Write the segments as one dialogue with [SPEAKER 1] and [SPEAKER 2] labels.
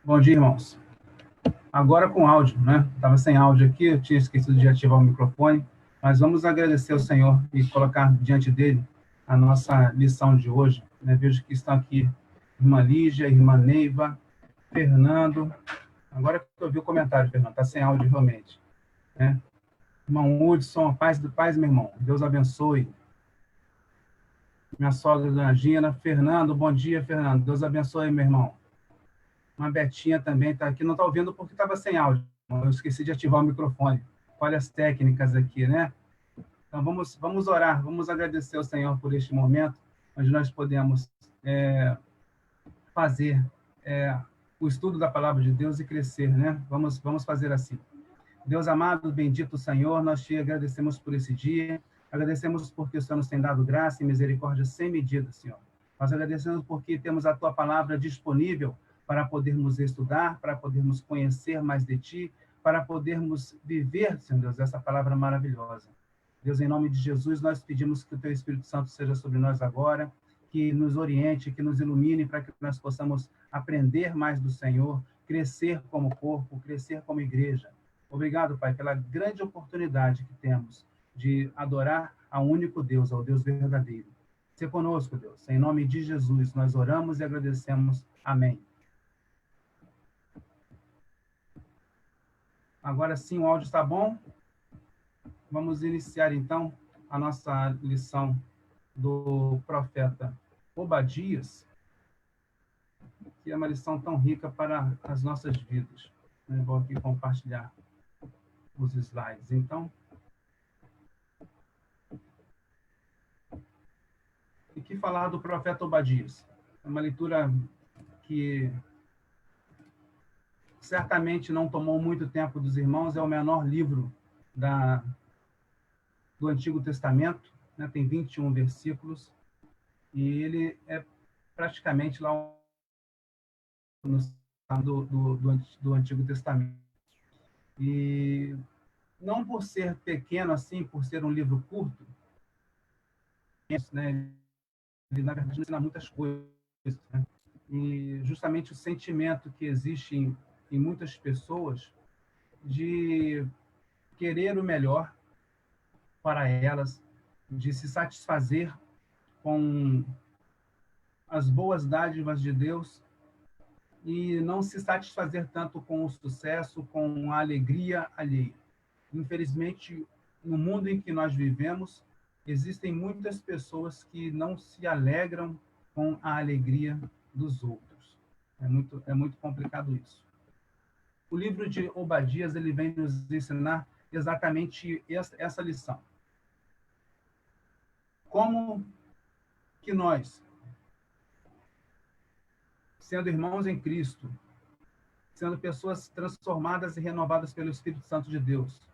[SPEAKER 1] Bom dia, irmãos. Agora com áudio, né? Estava sem áudio aqui, eu tinha esquecido de ativar o microfone, mas vamos agradecer ao Senhor e colocar diante dele a nossa lição de hoje. Né? Vejo que estão aqui irmã Lígia, irmã Neiva, Fernando. Agora que eu vi o comentário, Fernando, está sem áudio realmente. Né? Irmão Hudson, paz, meu irmão. Deus abençoe. Minha sogra, dona Gina. Fernando, bom dia, Fernando. Deus abençoe, meu irmão. Uma Betinha também está aqui, não está ouvindo porque estava sem áudio. Eu esqueci de ativar o microfone. Olha as técnicas aqui, né? Então, vamos orar, vamos agradecer ao Senhor por este momento, onde nós podemos fazer o estudo da palavra de Deus e crescer, né? Vamos fazer assim. Deus amado, bendito Senhor, nós te agradecemos por esse dia, agradecemos porque o Senhor nos tem dado graça e misericórdia sem medida, Senhor. Nós agradecemos porque temos a tua palavra disponível para podermos estudar, para podermos conhecer mais de ti, para podermos viver, Senhor Deus, essa palavra maravilhosa. Deus, em nome de Jesus, nós pedimos que o teu Espírito Santo seja sobre nós agora, que nos oriente, que nos ilumine, para que nós possamos aprender mais do Senhor, crescer como corpo, crescer como igreja. Obrigado, Pai, pela grande oportunidade que temos de adorar ao único Deus, ao Deus verdadeiro. Se conosco, Deus. Em nome de Jesus, nós oramos e agradecemos. Amém. Agora sim, o áudio está bom? Vamos iniciar, então, a nossa lição do profeta Obadias, que é uma lição tão rica para as nossas vidas. Eu vou aqui compartilhar os slides, então. E que falar do profeta Obadias? É uma leitura que certamente não tomou muito tempo dos irmãos, é o menor livro do Antigo Testamento, né? Tem 21 versículos, e ele é praticamente lá do Antigo Testamento. E não por ser pequeno assim, por ser um livro curto, né? Ele, na verdade, ensina muitas coisas, né? E justamente o sentimento que existe em muitas pessoas de querer o melhor para elas, de se satisfazer com as boas dádivas de Deus e não se satisfazer tanto com o sucesso, com a alegria alheia. Infelizmente, no mundo em que nós vivemos, existem muitas pessoas que não se alegram com a alegria dos outros. É muito complicado isso. O livro de Obadias, ele vem nos ensinar exatamente essa lição. Como que nós, sendo irmãos em Cristo, sendo pessoas transformadas e renovadas pelo Espírito Santo de Deus,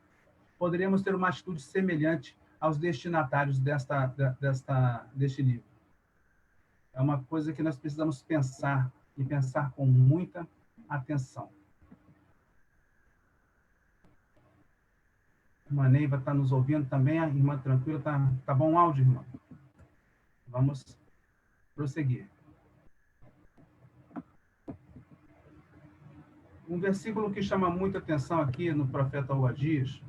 [SPEAKER 1] poderíamos ter uma atitude semelhante aos destinatários deste livro. É uma coisa que nós precisamos pensar, e pensar com muita atenção. A irmã Neiva está nos ouvindo também, a irmã Tranquila, tá bom o áudio, irmã? Vamos prosseguir. Um versículo que chama muita atenção aqui no profeta Obadias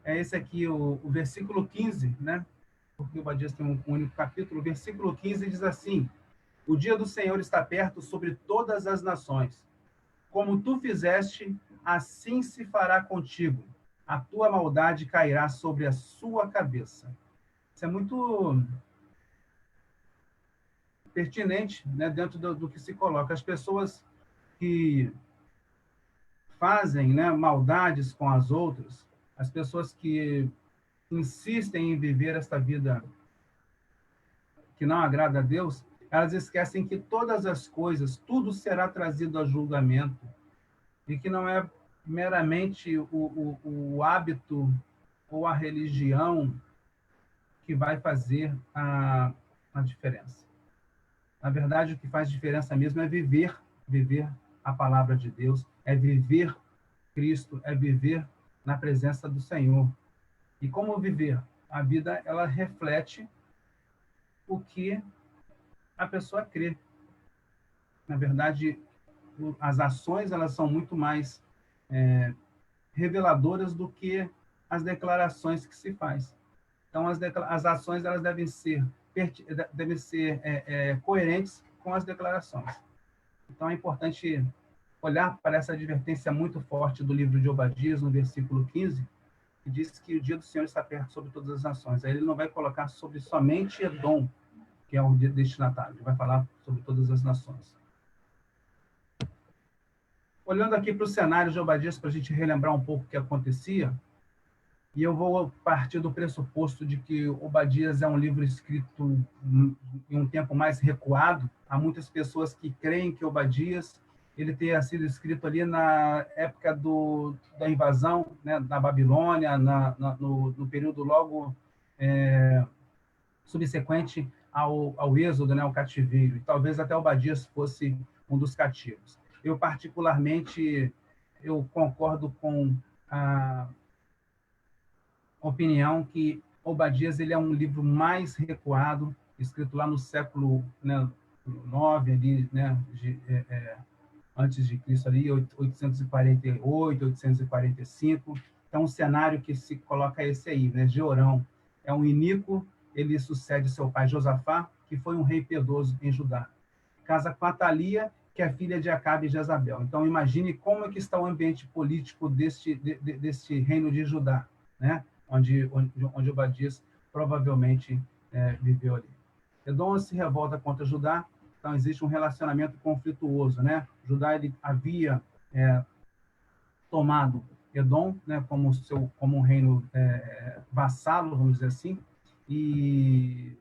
[SPEAKER 1] é esse aqui, o versículo 15, né? Porque Obadias tem um único capítulo. O versículo 15 diz assim: o dia do Senhor está perto sobre todas as nações. Como tu fizeste, assim se fará contigo. A tua maldade cairá sobre a sua cabeça. Isso é muito pertinente, né, dentro do que se coloca. As pessoas que fazem, né, maldades com as outras, as pessoas que insistem em viver esta vida que não agrada a Deus, elas esquecem que todas as coisas, tudo será trazido a julgamento, e que não é meramente o hábito ou a religião que vai fazer a diferença. Na verdade, o que faz diferença mesmo é viver a palavra de Deus, é viver Cristo, é viver na presença do Senhor. E como viver? A vida, ela reflete o que a pessoa crê. Na verdade, as ações elas são muito mais reveladoras do que as declarações que se faz. Então, as ações elas devem ser coerentes com as declarações. Então, é importante olhar para essa advertência muito forte do livro de Obadias, no versículo 15, que diz que o dia do Senhor está perto sobre todas as nações. Aí ele não vai colocar sobre somente Edom, que é o destinatário, ele vai falar sobre todas as nações. Olhando aqui para o cenário de Obadias, para a gente relembrar um pouco o que acontecia, e eu vou partir do pressuposto de que Obadias é um livro escrito em um tempo mais recuado. Há muitas pessoas que creem que Obadias ele tenha sido escrito ali na época da invasão, né, da Babilônia, no período logo subsequente ao êxodo, né, ao cativeiro. E talvez até Obadias fosse um dos cativos. Eu, particularmente, eu concordo com a opinião que Obadias ele é um livro mais recuado, escrito lá no século 9, ali, né, antes de Cristo, ali, 848, 845. Então, o cenário que se coloca é esse aí, né? Jeorão é um iníquo, ele sucede seu pai Josafá, que foi um rei piedoso em Judá. Casa com Atalia, que é filha de Acabe e Jezabel. Então, imagine como é que está o ambiente político deste reino de Judá, né? Onde Obadias provavelmente viveu ali. Edom se revolta contra Judá, então existe um relacionamento conflituoso, né? Judá ele havia tomado Edom, né, como um reino vassalo, vamos dizer assim, e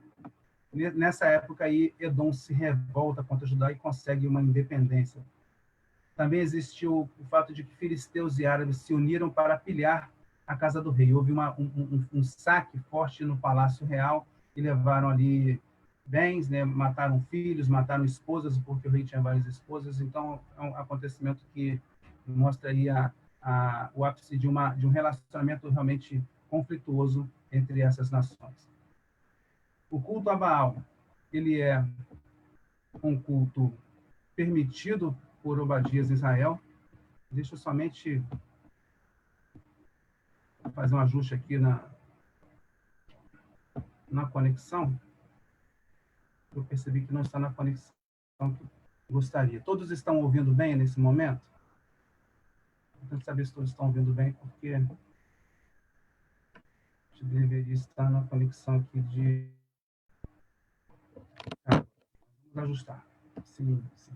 [SPEAKER 1] nessa época aí Edom se revolta contra Judá e consegue uma independência. Também existiu o fato de que filisteus e árabes se uniram para pilhar a casa do rei. Houve um saque forte no palácio real e levaram ali bens, né? Mataram filhos, mataram esposas, porque o rei tinha várias esposas. Então, é um acontecimento que mostra aí o ápice de um relacionamento realmente conflituoso entre essas nações. O culto a Baal, ele é um culto permitido por Obadias em Israel. Deixa eu somente fazer um ajuste aqui na conexão. Eu percebi que não está na conexão que gostaria. Todos estão ouvindo bem nesse momento? Eu tenho que saber se todos estão ouvindo bem, porque a gente deveria estar na conexão aqui de... Vamos ajustar. Sim, sim.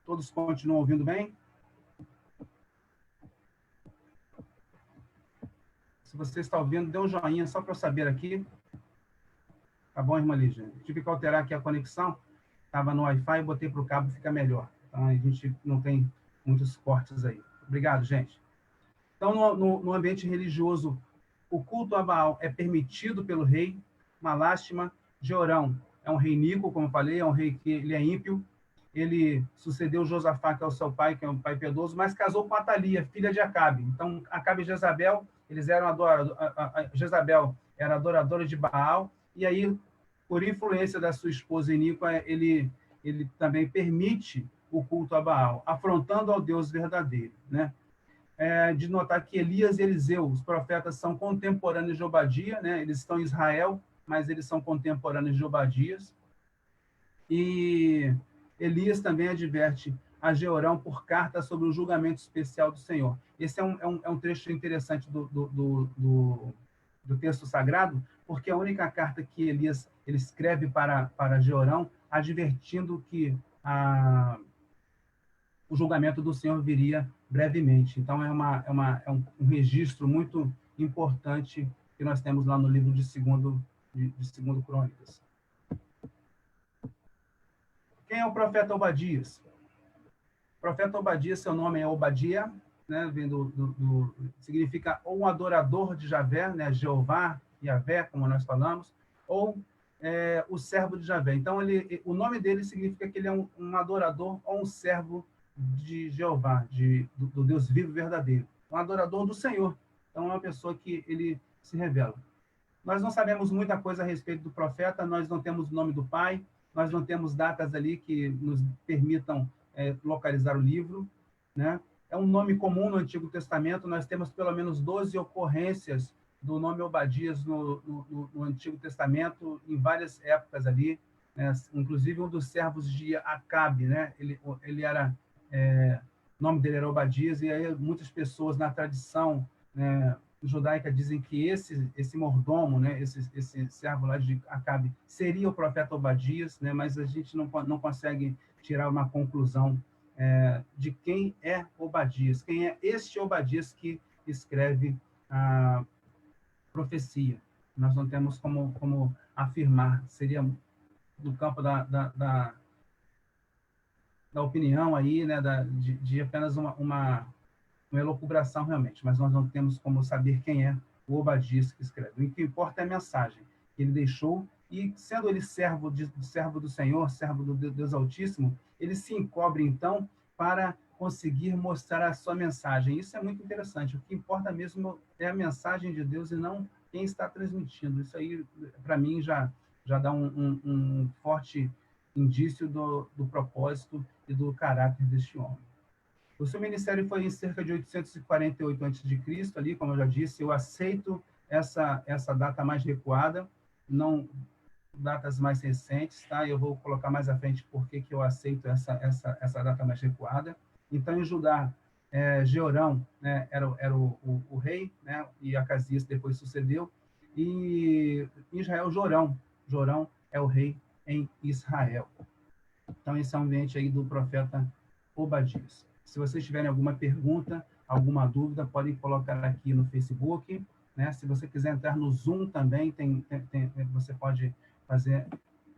[SPEAKER 1] Todos continuam ouvindo bem? Se você está ouvindo, dê um joinha só para eu saber aqui. Tá bom, irmã Lígia? Tive que alterar aqui a conexão. Estava no Wi-Fi, botei para o cabo, fica melhor. Então, a gente não tem muitos cortes aí. Obrigado, gente. Então, no ambiente religioso, o culto a Baal é permitido pelo rei. Uma lástima. Jeorão é um rei iníquo, como eu falei, é um rei que ele é ímpio. Ele sucedeu Josafá, que é o seu pai, que é um pai piedoso, mas casou com Atalia, filha de Acabe. Então, Acabe e Jezabel, eles eram Jezabel era adoradora de Baal, e aí, por influência da sua esposa iníqua, ele também permite o culto a Baal, afrontando ao Deus verdadeiro, né? De notar que Elias e Eliseu, os profetas, são contemporâneos de Obadias, né? Eles estão em Israel, mas eles são contemporâneos de Obadias. E Elias também adverte a Jeorão por carta sobre o julgamento especial do Senhor. Esse é um trecho interessante do texto sagrado, porque é a única carta que Elias ele escreve para Jeorão, advertindo que o julgamento do Senhor viria brevemente. Então, é um registro muito importante que nós temos lá no livro de segundo Crônicas. Quem é o profeta Obadias? O profeta Obadias, seu nome é Obadia, né? Significa ou um adorador de Javé, né? Jeová, Yavé, como nós falamos, ou o servo de Javé. Então, o nome dele significa que ele é um adorador ou um servo de Jeová, do Deus vivo e verdadeiro, um adorador do Senhor. Então, é uma pessoa que ele se revela. Nós não sabemos muita coisa a respeito do profeta, nós não temos o nome do pai, nós não temos datas ali que nos permitam localizar o livro, né? É um nome comum no Antigo Testamento, nós temos pelo menos 12 ocorrências do nome Obadias no Antigo Testamento, em várias épocas ali, né? Inclusive um dos servos de Acabe, né? Ele era, o nome dele era Obadias, e aí muitas pessoas na tradição, né, judaica dizem que esse mordomo, né, esse servo lá de Acabe, seria o profeta Obadias, né, mas a gente não consegue tirar uma conclusão de quem é Obadias, quem é este Obadias que escreve a profecia. Nós não temos como afirmar, seria do campo da opinião aí, né, de apenas uma elucubração realmente, mas nós não temos como saber quem é o Obadias que escreve. O que importa é a mensagem que ele deixou, e sendo ele servo do Senhor, servo do Deus Altíssimo, ele se encobre, então, para conseguir mostrar a sua mensagem. Isso é muito interessante. O que importa mesmo é a mensagem de Deus e não quem está transmitindo. Isso aí, para mim, já dá um forte indício do propósito e do caráter deste homem. O seu ministério foi em cerca de 848 a.C., ali, como eu já disse. Eu aceito essa data mais recuada, não datas mais recentes, tá? Eu vou colocar mais à frente por que eu aceito essa data mais recuada. Então, em Judá, Jeorão, né, era o rei, né, e Acasias depois sucedeu, e em Israel, Jorão é o rei em Israel. Então, esse é o ambiente aí do profeta Obadias. Se vocês tiverem alguma pergunta, alguma dúvida, podem colocar aqui no Facebook, né? Se você quiser entrar no Zoom também, você pode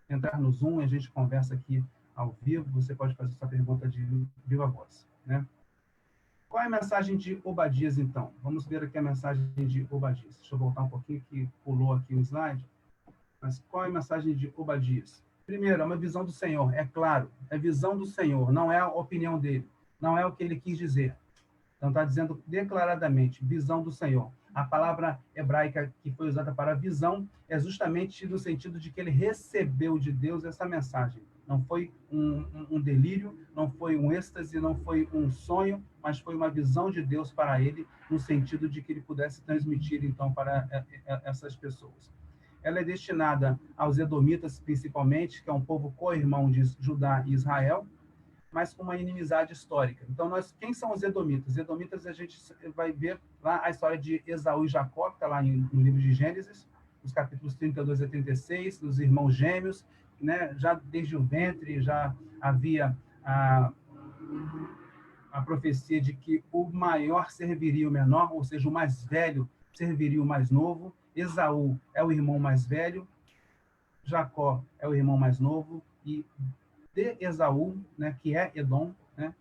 [SPEAKER 1] entrar no Zoom e a gente conversa aqui ao vivo. Você pode fazer sua pergunta de viva voz, né? Qual é a mensagem de Obadias, então? Vamos ver aqui a mensagem de Obadias. Deixa eu voltar um pouquinho, que pulou aqui o slide. Mas qual é a mensagem de Obadias? Primeiro, é uma visão do Senhor, é claro, é visão do Senhor, não é a opinião dele, não é o que ele quis dizer. Então, está dizendo declaradamente, visão do Senhor. A palavra hebraica que foi usada para visão é justamente no sentido de que ele recebeu de Deus essa mensagem. Não foi um delírio, não foi um êxtase, não foi um sonho, mas foi uma visão de Deus para ele, no sentido de que ele pudesse transmitir, então, para essas pessoas. Ela é destinada aos edomitas, principalmente, que é um povo co-irmão de Judá e Israel, mas com uma inimizade histórica. Então, quem são os edomitas? Os edomitas, a gente vai ver lá a história de Esaú e Jacó, que está lá no livro de Gênesis, os capítulos 32 a 36, dos irmãos gêmeos, né? Já desde o ventre já havia a profecia de que o maior serviria o menor, ou seja, o mais velho serviria o mais novo. Esaú é o irmão mais velho, Jacó é o irmão mais novo, e de Esaú, né, que é Edom, né,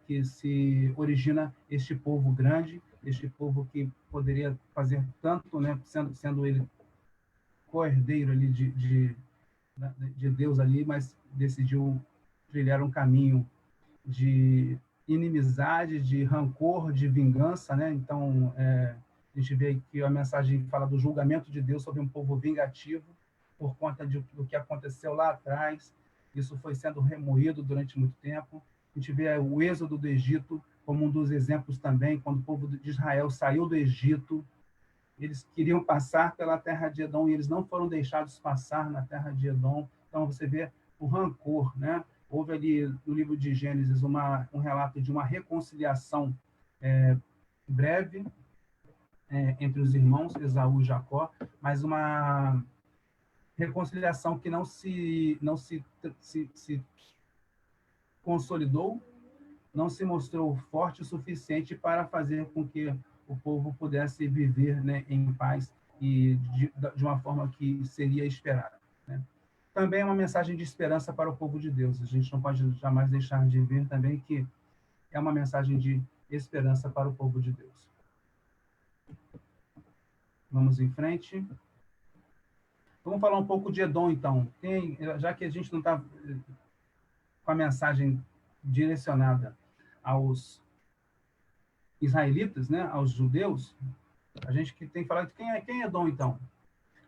[SPEAKER 1] que se origina este povo grande, este povo que poderia fazer tanto, né, sendo ele co-herdeiro ali de Deus ali, mas decidiu trilhar um caminho de inimizade, de rancor, de vingança, né? Então, a gente vê que a mensagem fala do julgamento de Deus sobre um povo vingativo por conta do que aconteceu lá atrás. Isso foi sendo remoído durante muito tempo. A gente vê o êxodo do Egito como um dos exemplos também, quando o povo de Israel saiu do Egito, eles queriam passar pela terra de Edom e eles não foram deixados passar na terra de Edom. Então, você vê o rancor, né? Houve ali no livro de Gênesis um relato de uma reconciliação breve entre os irmãos, Esaú e Jacó, mas uma reconciliação que não se consolidou, não se mostrou forte o suficiente para fazer com que o povo pudesse viver, né, em paz e de uma forma que seria esperada, né? Também é uma mensagem de esperança para o povo de Deus. A gente não pode jamais deixar de ver também que é uma mensagem de esperança para o povo de Deus. Vamos em frente. Vamos falar um pouco de Edom, então. Já que a gente não está com a mensagem direcionada aos israelitas, né, aos judeus, a gente que tem que falar de quem é Edom, então.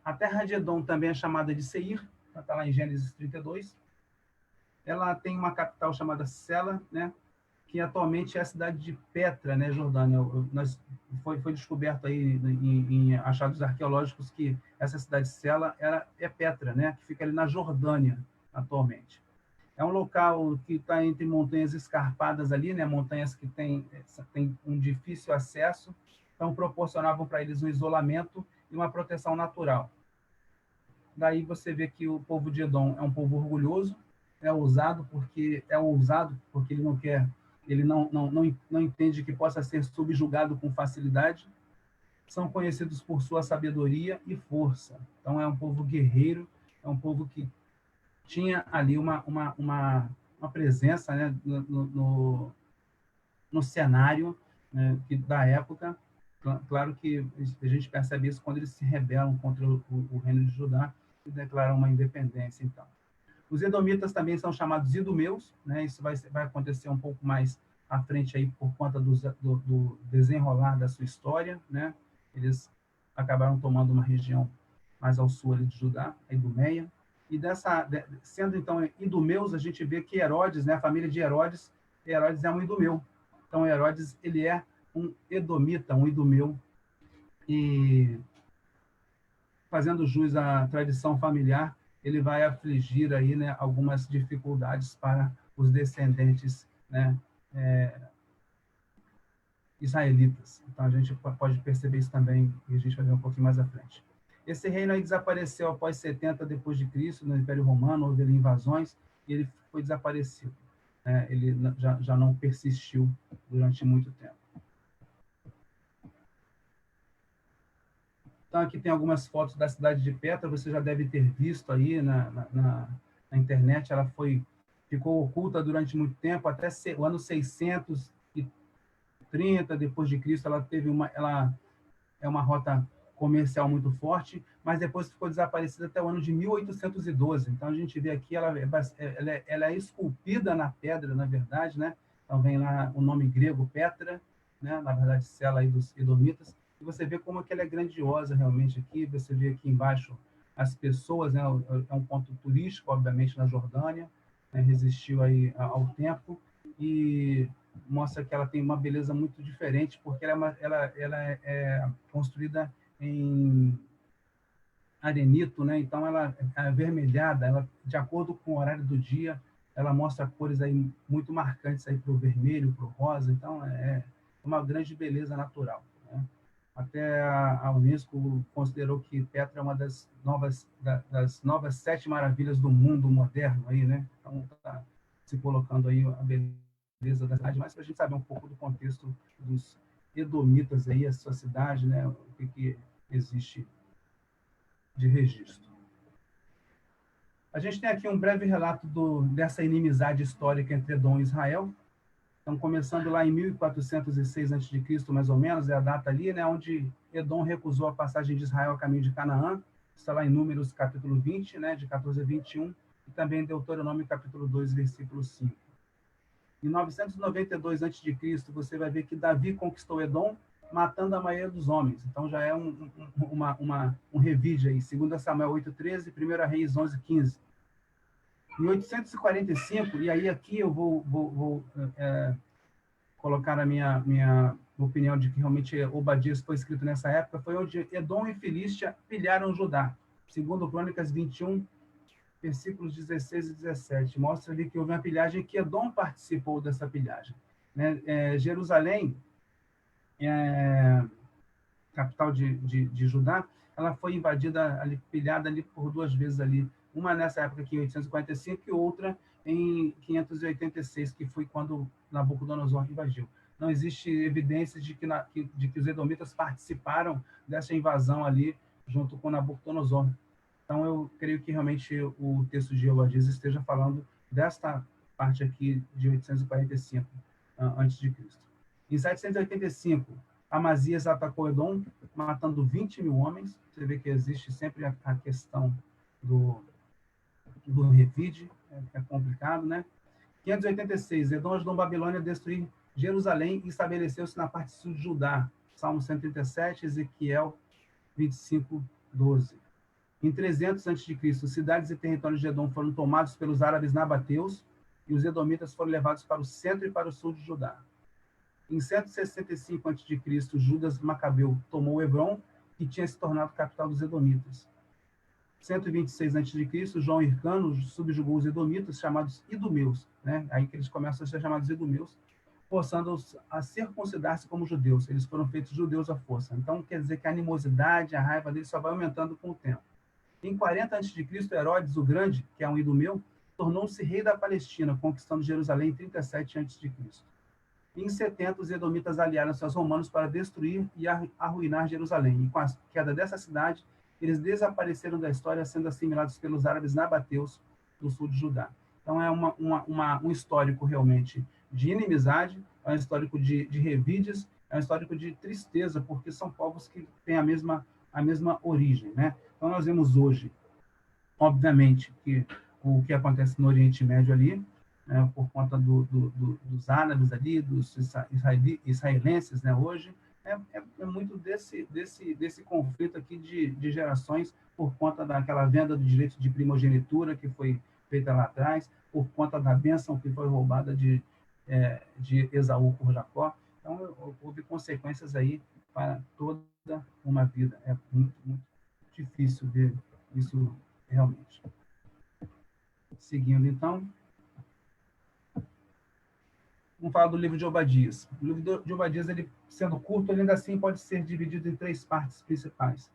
[SPEAKER 1] A terra de Edom também é chamada de Seir, está lá em Gênesis 32. Ela tem uma capital chamada Sela, né, que atualmente é a cidade de Petra, né, Jordânia. Foi descoberto aí em achados arqueológicos que essa cidade de Sela é Petra, né, que fica ali na Jordânia atualmente. É um local que está entre montanhas escarpadas ali, né, montanhas que têm um difícil acesso, então proporcionavam para eles um isolamento e uma proteção natural. Daí você vê que o povo de Edom é um povo orgulhoso, é ousado porque ele não quer, ele não entende que possa ser subjugado com facilidade. São conhecidos por sua sabedoria e força. Então é um povo guerreiro, é um povo que tinha ali uma presença, né, no cenário, né, da época. Claro que a gente percebe isso quando eles se rebelam contra o reino de Judá e declaram uma independência, então. Os edomitas também são chamados idumeus, né? Isso vai acontecer um pouco mais à frente aí por conta do desenrolar da sua história, né? Eles acabaram tomando uma região mais ao sul ali de Judá, a Idumeia. E sendo então idumeus, a gente vê que Herodes, né? A família de Herodes é um idumeu. Então Herodes, ele é um edomita, um idumeu, e fazendo jus à tradição familiar, ele vai afligir aí, né, algumas dificuldades para os descendentes, né, israelitas. Então a gente pode perceber isso também, e a gente vai ver um pouquinho mais à frente. Esse reino aí desapareceu após 70 depois de Cristo, no Império Romano, houve ali invasões, e ele foi desaparecido. Ele já não persistiu durante muito tempo. Então, aqui tem algumas fotos da cidade de Petra, você já deve ter visto aí na internet. Ela ficou oculta durante muito tempo, até o ano 630 depois de Cristo. Ela é uma rota comercial muito forte, mas depois ficou desaparecida até o ano de 1812. Então, a gente vê aqui, ela é esculpida na pedra, na verdade, né? Então, vem lá o nome grego Petra, né? Na verdade, Sela aí dos Edomitas. E você vê como que ela é grandiosa realmente aqui. Você vê aqui embaixo as pessoas, né? É um ponto turístico, obviamente, na Jordânia, né? Resistiu aí ao tempo e mostra que ela tem uma beleza muito diferente, porque ela é construída em arenito, né? Então ela é avermelhada, ela, de acordo com o horário do dia, ela mostra cores aí muito marcantes aí para o vermelho, para o rosa. Então é uma grande beleza natural, né? Até a Unesco considerou que Petra é uma das novas 7 maravilhas do mundo moderno aí, né? Então está se colocando aí a beleza da cidade, mas para a gente saber um pouco do contexto dos edomitas aí, a sua cidade, né? O que existe de registro. A gente tem aqui um breve relato dessa inimizade histórica entre Edom e Israel. Então, começando lá em 1406 a.C., mais ou menos, é a data ali, né, onde Edom recusou a passagem de Israel a caminho de Canaã. Está lá em Números, capítulo 20, né, de 14 a 21, e também em Deuteronômio, capítulo 2, versículo 5. Em 992 a.C., você vai ver que Davi conquistou Edom, matando a maioria dos homens. Então já é um revide aí. 2 Samuel 8:13, 1 Reis 11:15. Em 845, e aí aqui eu vou colocar a minha opinião de que realmente Obadias foi escrito nessa época, foi onde Edom e Filístia pilharam Judá. Segundo Crônicas 21, versículos 16 e 17. Mostra ali que houve uma pilhagem que Edom participou dessa pilhagem, né? Jerusalém, capital de Judá, ela foi invadida, pilhada ali por 2 vezes ali, uma nessa época aqui em 845 e outra em 586, que foi quando Nabucodonosor invadiu. Não existe evidência de que os edomitas participaram dessa invasão ali junto com Nabucodonosor. Então eu creio que realmente o texto de Obadias esteja falando desta parte aqui de 845 a.C. Em 785, Amazias atacou Edom, matando 20 mil homens. Você vê que existe sempre a questão do revide, é complicado, né? 586, Edom ajudou Babilônia a destruir Jerusalém e estabeleceu-se na parte sul de Judá. Salmo 137, Ezequiel 25, 12. Em 300 a.C., cidades e territórios de Edom foram tomados pelos árabes nabateus e os edomitas foram levados para o centro e para o sul de Judá. Em 165 a.C., Judas Macabeu tomou Hebrom, que tinha se tornado capital dos edomitas. 126 a.C., João Hircano subjugou os edomitas, chamados idumeus, né? Aí que eles começam a ser chamados idumeus, forçando-os a circuncidar-se como judeus. Eles foram feitos judeus à força. Então, quer dizer que a animosidade, a raiva deles só vai aumentando com o tempo. Em 40 a.C., Herodes o Grande, que é um idumeu, tornou-se rei da Palestina, conquistando Jerusalém em 37 a.C. Em 70, os edomitas aliaram-se aos romanos para destruir e arruinar Jerusalém. E com a queda dessa cidade, eles desapareceram da história, sendo assimilados pelos árabes nabateus do sul de Judá. Então, é um histórico realmente de inimizade, é um histórico de revides, é um histórico de tristeza, porque são povos que têm a mesma origem, né? Então, nós vemos hoje, obviamente, que o que acontece no Oriente Médio ali, por conta dos árabes ali, dos israelenses, né, hoje, é muito desse conflito aqui de gerações, por conta daquela venda do direito de primogenitura que foi feita lá atrás, por conta da bênção que foi roubada de Esaú por Jacó. Então, houve consequências aí para toda uma vida. É muito, muito difícil ver isso realmente. Seguindo, então, vamos falar do livro de Obadias. O livro de Obadias, ele, sendo curto, ele ainda assim pode ser dividido em 3 partes principais.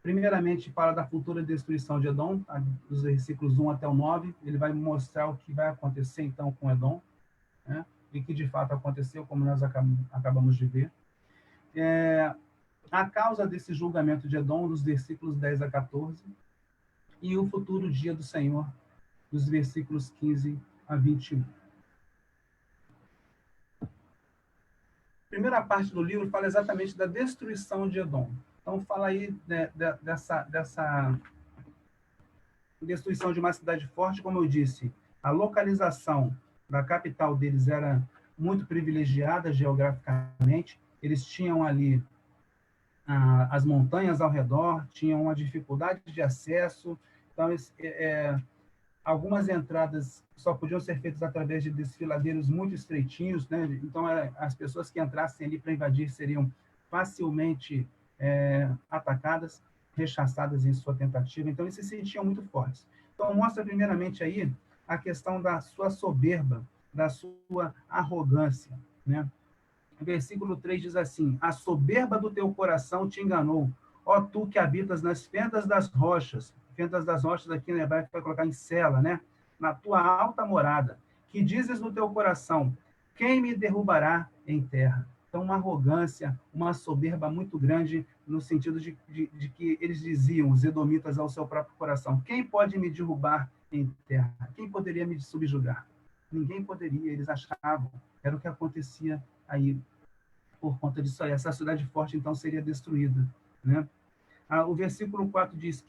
[SPEAKER 1] Primeiramente, fala da futura destruição de Edom, dos versículos 1 até o 9. Ele vai mostrar o que vai acontecer, então, com Edom, né? E que, de fato, aconteceu, como nós acabamos de ver. A causa desse julgamento de Edom, dos versículos 10 a 14, e o futuro dia do Senhor, dos versículos 15 a 21. A primeira parte do livro fala exatamente da destruição de Edom. Então, fala aí dessa destruição de uma cidade forte, como eu disse. A localização da capital deles era muito privilegiada geograficamente. Eles tinham ali as montanhas ao redor, tinham uma dificuldade de acesso. Então, algumas entradas só podiam ser feitas através de desfiladeiros muito estreitinhos, né? Então, as pessoas que entrassem ali para invadir seriam facilmente atacadas, rechaçadas em sua tentativa. Então, eles se sentiam muito fortes. Então, mostra primeiramente aí a questão da sua soberba, da sua arrogância, né? O versículo 3 diz assim: a soberba do teu coração te enganou, ó tu que habitas nas fendas das rochas. Fendas das rochas aqui no hebraico vai colocar em cela, né? Na tua alta morada, que dizes no teu coração: quem me derrubará em terra? Então, uma arrogância, uma soberba muito grande, no sentido de que eles diziam, os edomitas, ao seu próprio coração: quem pode me derrubar em terra? Quem poderia me subjugar? Ninguém poderia, eles achavam. Era o que acontecia aí, por conta disso aí. Essa cidade forte, então, seria destruída, né? O versículo 4 diz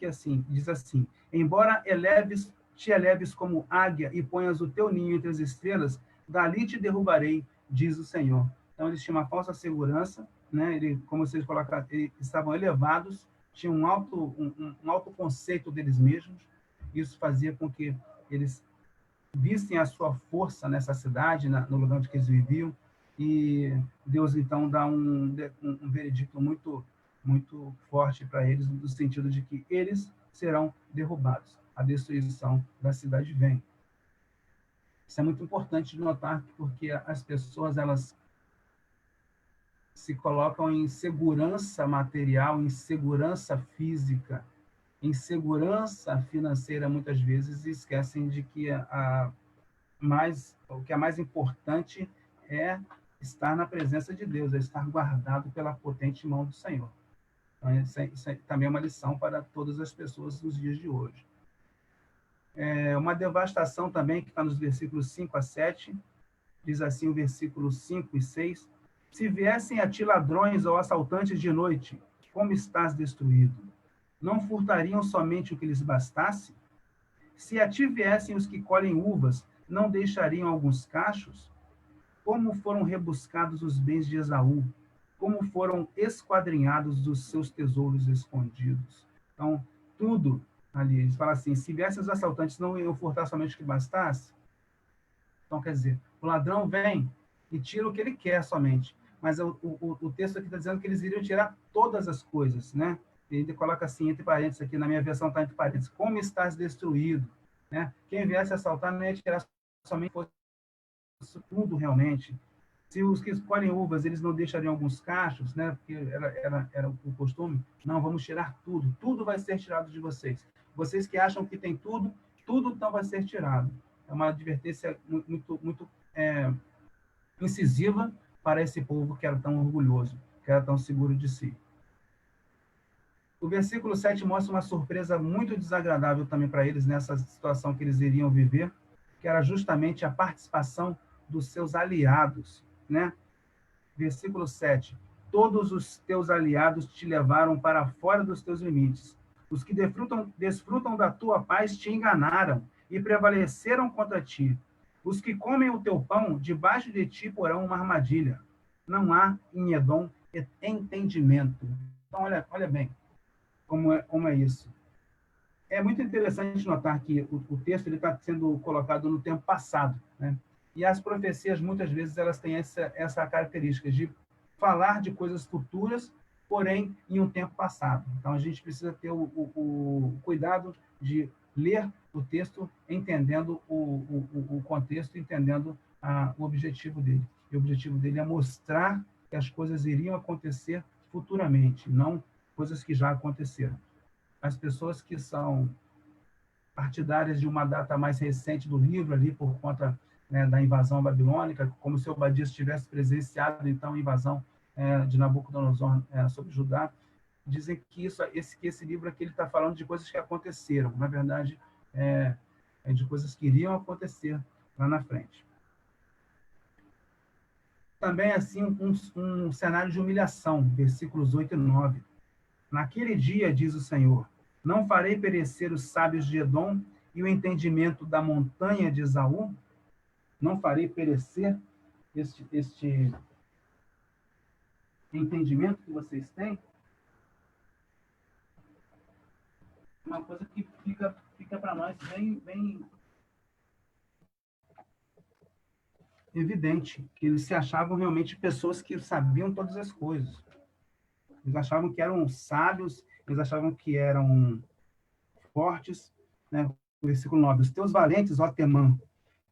[SPEAKER 1] assim: embora te eleves como águia e ponhas o teu ninho entre as estrelas, dali te derrubarei, diz o Senhor. Então, eles tinham uma falsa segurança, né? Como vocês colocaram, eles estavam elevados, tinham um alto conceito deles mesmos. Isso fazia com que eles vissem a sua força nessa cidade, no lugar onde eles viviam, e Deus, então, dá um veredicto muito, muito forte para eles, no sentido de que eles serão derrubados. A destruição da cidade vem. Isso é muito importante de notar, porque as pessoas, elas se colocam em segurança material, em segurança física, em segurança financeira, muitas vezes, e esquecem de que o que é mais importante é estar na presença de Deus, é estar guardado pela potente mão do Senhor. Então, isso também é uma lição para todas as pessoas nos dias de hoje. Uma devastação também, que está nos versículos 5 a 7, diz assim o versículo 5 e 6, se viessem a ti ladrões ou assaltantes de noite, como estás destruído? Não furtariam somente o que lhes bastasse? Se a ti viessem os que colhem uvas, não deixariam alguns cachos? Como foram rebuscados os bens de Esaú, como foram esquadrinhados os seus tesouros escondidos. Então, tudo ali, eles falam assim, se viessem os assaltantes, não iam furtar somente o que bastasse? Então, quer dizer, o ladrão vem e tira o que ele quer somente, mas o texto aqui está dizendo que eles iriam tirar todas as coisas, né? Ele coloca assim, entre parênteses, aqui na minha versão está entre parênteses, como estás destruído, né? Quem viesse assaltar não ia tirar somente tudo realmente. Se os que escolhem uvas, eles não deixariam alguns cachos, né? Porque era o costume. Não, vamos tirar tudo. Tudo vai ser tirado de vocês. Vocês que acham que tem tudo, tudo então vai ser tirado. É uma advertência muito incisiva para esse povo que era tão orgulhoso, que era tão seguro de si. O versículo 7 mostra uma surpresa muito desagradável também para eles nessa situação que eles iriam viver, que era justamente a participação dos seus aliados, né? Versículo 7. Todos os teus aliados te levaram para fora dos teus limites. Os que desfrutam da tua paz te enganaram e prevaleceram contra ti. Os que comem o teu pão, debaixo de ti porão uma armadilha. Não há em Edom entendimento. Então, olha bem como é isso. É muito interessante notar que o texto está sendo colocado no tempo passado, né? E as profecias, muitas vezes, elas têm essa característica de falar de coisas futuras, porém, em um tempo passado. Então, a gente precisa ter o cuidado de ler o texto entendendo o contexto, entendendo o objetivo dele. E o objetivo dele é mostrar que as coisas iriam acontecer futuramente, não coisas que já aconteceram. As pessoas que são partidárias de uma data mais recente do livro, ali por conta, né, da invasão babilônica, como se Obadias tivesse presenciado, então, a invasão de Nabucodonosor sobre Judá, dizem que esse livro aqui está falando de coisas que aconteceram. Na verdade, é de coisas que iriam acontecer lá na frente. Também, assim, um cenário de humilhação, versículos 8 e 9. Naquele dia, diz o Senhor, não farei perecer os sábios de Edom e o entendimento da montanha de Esaú? Não farei perecer este entendimento que vocês têm? Uma coisa que fica para nós bem evidente, que eles se achavam realmente pessoas que sabiam todas as coisas. Eles achavam que eram sábios, eles achavam que eram fortes, né? Versículo 9, os teus valentes, ó Temã,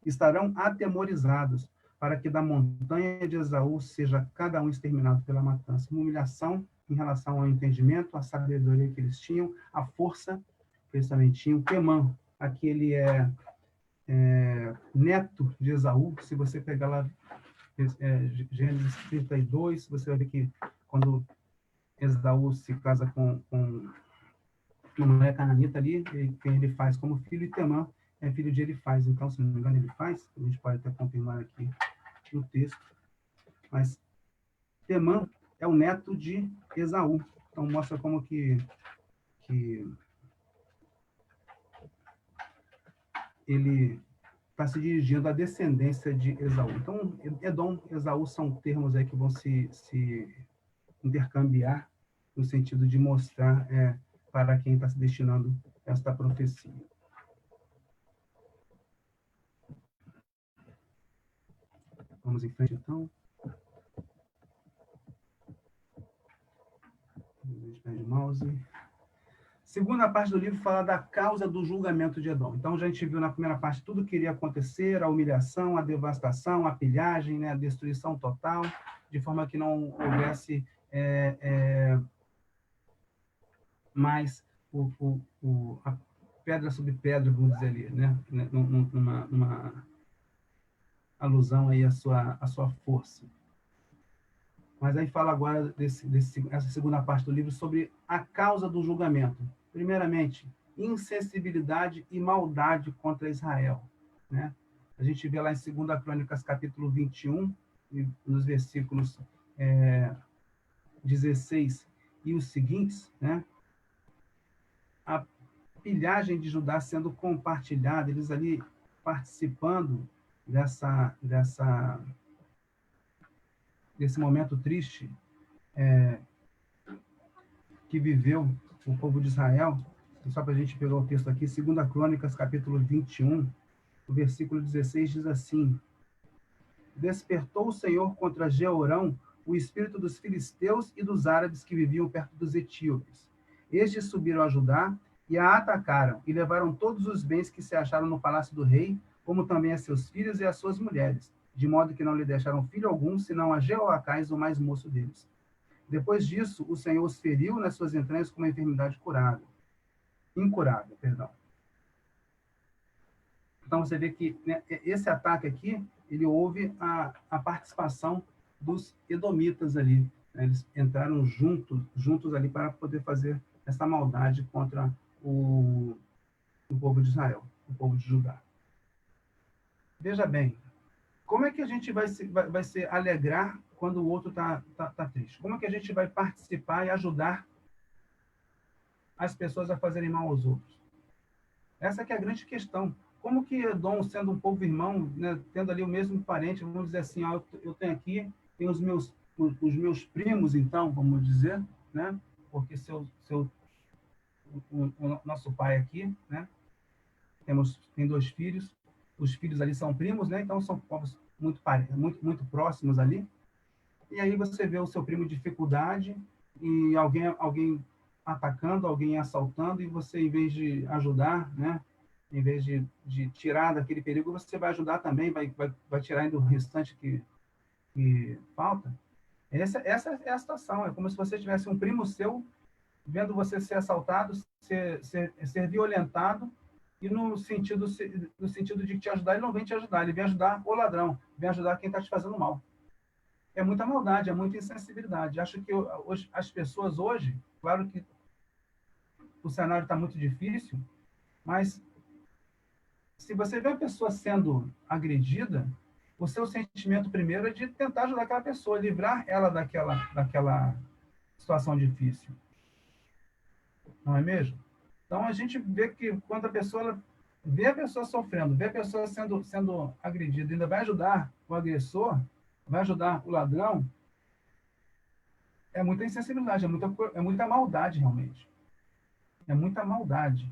[SPEAKER 1] estarão atemorizados, para que da montanha de Esaú seja cada um exterminado pela matança. Uma humilhação em relação ao entendimento, à sabedoria que eles tinham, à força que eles também tinham. Temã, aqui ele é neto de Esaú. Se você pegar lá Gênesis 32, você vai ver que quando Esaú se casa com uma mulher cananita ali, quem ele faz como filho, e Temã é filho de Elifaz. Então, se não me engano, Elifaz, a gente pode até confirmar aqui no texto, mas Temã é o neto de Esaú. Então, mostra como que ele está se dirigindo à descendência de Esaú. Então, Edom e Esaú são termos aí que vão se intercambiar no sentido de mostrar para quem está se destinando esta profecia. Vamos em frente, então. Pede o mouse. Segunda parte do livro fala da causa do julgamento de Edom. Então, já a gente viu na primeira parte tudo que iria acontecer, a humilhação, a devastação, a pilhagem, né, a destruição total, de forma que não houvesse mais a pedra sobre pedra, vamos dizer ali, né, numa alusão aí à sua força. Mas aí fala agora essa segunda parte do livro sobre a causa do julgamento. Primeiramente, insensibilidade e maldade contra Israel, né? A gente vê lá em 2 Crônicas, capítulo 21, nos versículos 16 e os seguintes, né? A pilhagem de Judá sendo compartilhada, eles ali participando desse momento triste que viveu o povo de Israel. Só para a gente pegar o texto aqui, 2 Crônicas, capítulo 21, o versículo 16 diz assim: Despertou o Senhor contra Jeorão o espírito dos filisteus e dos árabes que viviam perto dos etíopes. Estes subiram a Judá e a atacaram, e levaram todos os bens que se acharam no palácio do rei, como também a seus filhos e a suas mulheres, de modo que não lhe deixaram filho algum, senão a Jeoacás, o mais moço deles. Depois disso, o Senhor os feriu nas suas entranhas com uma enfermidade incurável. Então, você vê que, né, esse ataque aqui, ele houve a participação dos edomitas ali. Né? Eles entraram juntos ali para poder fazer essa maldade contra o povo de Israel, o povo de Judá. Veja bem, como é que a gente vai se alegrar quando o outro está triste? Como é que a gente vai participar e ajudar as pessoas a fazerem mal aos outros? Essa que é a grande questão. Como que Edom, sendo um povo irmão, né, tendo ali o mesmo parente, vamos dizer assim, ó, eu tenho aqui, tem os meus primos, então, vamos dizer, né? Porque o nosso pai aqui, né? Tem 2 filhos, os filhos ali são primos, né? Então são povos muito próximos ali. E aí você vê o seu primo em dificuldade e alguém atacando, alguém assaltando, e você, em vez de ajudar, né? Em vez de tirar daquele perigo, você vai ajudar também, vai tirar ainda o restante que falta. Essa é a situação. É como se você tivesse um primo seu vendo você ser assaltado, ser violentado, e no sentido de te ajudar, ele não vem te ajudar, ele vem ajudar o ladrão, vem ajudar quem está te fazendo mal. É muita maldade, é muita insensibilidade. Acho que as pessoas hoje, claro que o cenário está muito difícil, mas se você vê a pessoa sendo agredida, o seu sentimento primeiro é de tentar ajudar aquela pessoa, livrar ela daquela situação difícil. Não é mesmo? Então, a gente vê que quando a pessoa vê a pessoa sofrendo, vê a pessoa sendo agredida, ainda vai ajudar o agressor, vai ajudar o ladrão, é muita insensibilidade, é muita maldade, realmente. É muita maldade.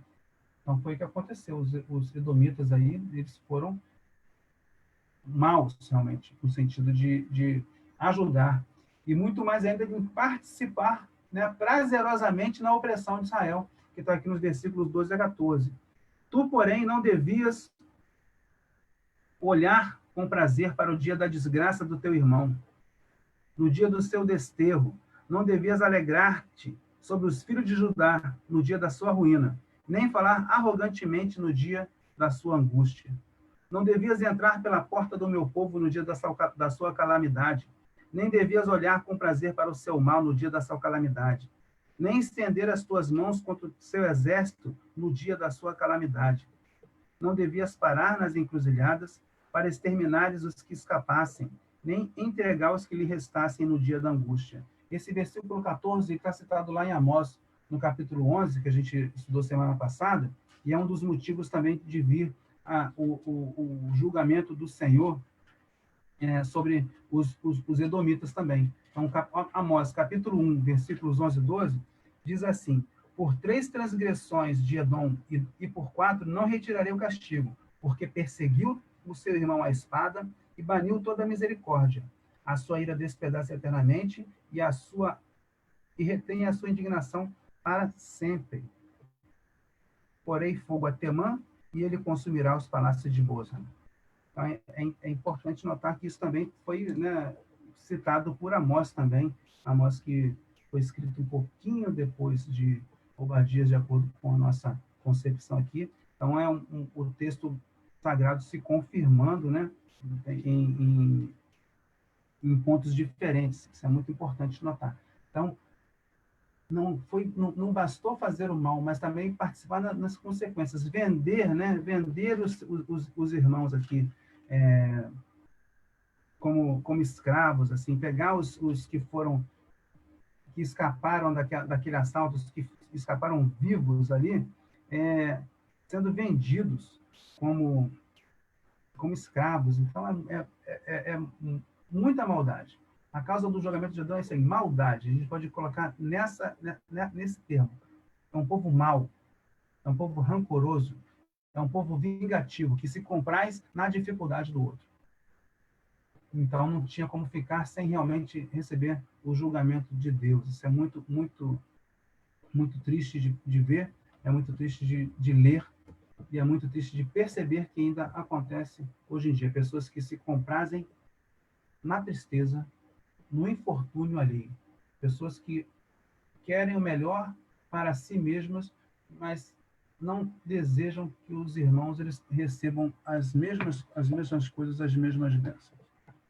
[SPEAKER 1] Então, foi o que aconteceu. Os edomitas aí, eles foram maus, realmente, no sentido de ajudar. E muito mais ainda de participar, né, prazerosamente na opressão de Israel, que está aqui nos versículos 12 a 14. Tu, porém, não devias olhar com prazer para o dia da desgraça do teu irmão, no dia do seu desterro. Não devias alegrar-te sobre os filhos de Judá no dia da sua ruína, nem falar arrogantemente no dia da sua angústia. Não devias entrar pela porta do meu povo no dia da sua calamidade, nem devias olhar com prazer para o seu mal no dia da sua calamidade, nem estender as tuas mãos contra o seu exército no dia da sua calamidade. Não devias parar nas encruzilhadas para exterminares os que escapassem, nem entregar os que lhe restassem no dia da angústia. Esse versículo 14 está citado lá em Amós, no capítulo 11, que a gente estudou semana passada, e é um dos motivos também de vir o julgamento do Senhor sobre os edomitas também. Então, Amós, capítulo 1, versículos 11 e 12, diz assim: por 3 transgressões de Edom e por 4 não retirarei o castigo, porque perseguiu o seu irmão à espada e baniu toda a misericórdia. A sua ira despedaça eternamente e retém a sua indignação para sempre. Porei fogo a Temã e ele consumirá os palácios de Boza. Então, é importante notar que isso também foi, né, citado por Amós também. Amós, que foi escrito um pouquinho depois de Obadias, de acordo com a nossa concepção aqui. Então, é o texto sagrado se confirmando, né, em pontos diferentes. Isso é muito importante notar. Então, não bastou fazer o mal, mas também participar nas consequências, vender, né? Vender os irmãos aqui como escravos, assim, pegar os que escaparam daquele assalto, os que escaparam vivos ali, sendo vendidos como como escravos. Então, é muita maldade. A causa do julgamento de Edom é isso aí, maldade. A gente pode colocar nesse termo. É um povo mau, é um povo rancoroso, é um povo vingativo, que se compraz na dificuldade do outro. Então, não tinha como ficar sem realmente receber o julgamento de Deus. Isso é muito, muito, muito triste de ver, é muito triste de ler, e é muito triste de perceber que ainda acontece hoje em dia. Pessoas que se comprazem na tristeza, no infortúnio alheio. Pessoas que querem o melhor para si mesmas, mas não desejam que os irmãos eles recebam as mesmas coisas, as mesmas bênçãos.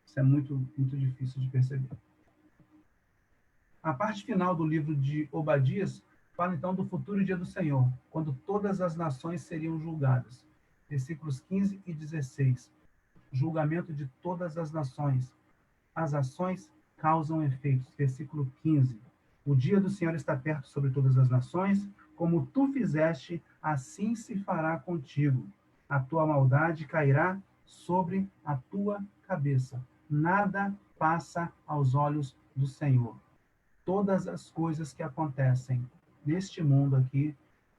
[SPEAKER 1] Isso é muito, muito difícil de perceber. A parte final do livro de Obadias fala, então, do futuro dia do Senhor, quando todas as nações seriam julgadas. Versículos 15 e 16. Julgamento de todas as nações. As ações causam efeitos. Versículo 15. O dia do Senhor está perto sobre todas as nações. Como tu fizeste, assim se fará contigo. A tua maldade cairá sobre a tua cabeça. Nada passa aos olhos do Senhor. Todas as coisas que acontecem neste mundo aqui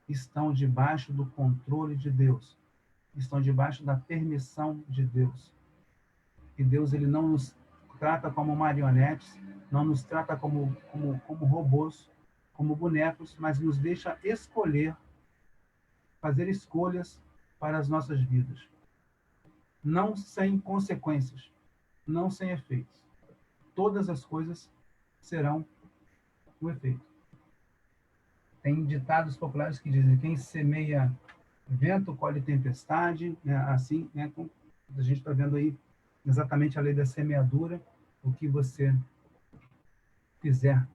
[SPEAKER 1] estão debaixo do controle de Deus. Estão debaixo da permissão de Deus. E Deus ele não nos trata como marionetes, não nos trata como robôs, como bonecos, mas nos deixa escolher, fazer escolhas para as nossas vidas. Não sem consequências, não sem efeitos. Todas as coisas serão o efeito. Tem ditados populares que dizem: quem semeia vento colhe tempestade, né? Assim, né? A gente está vendo aí exatamente a lei da semeadura. O que você fizer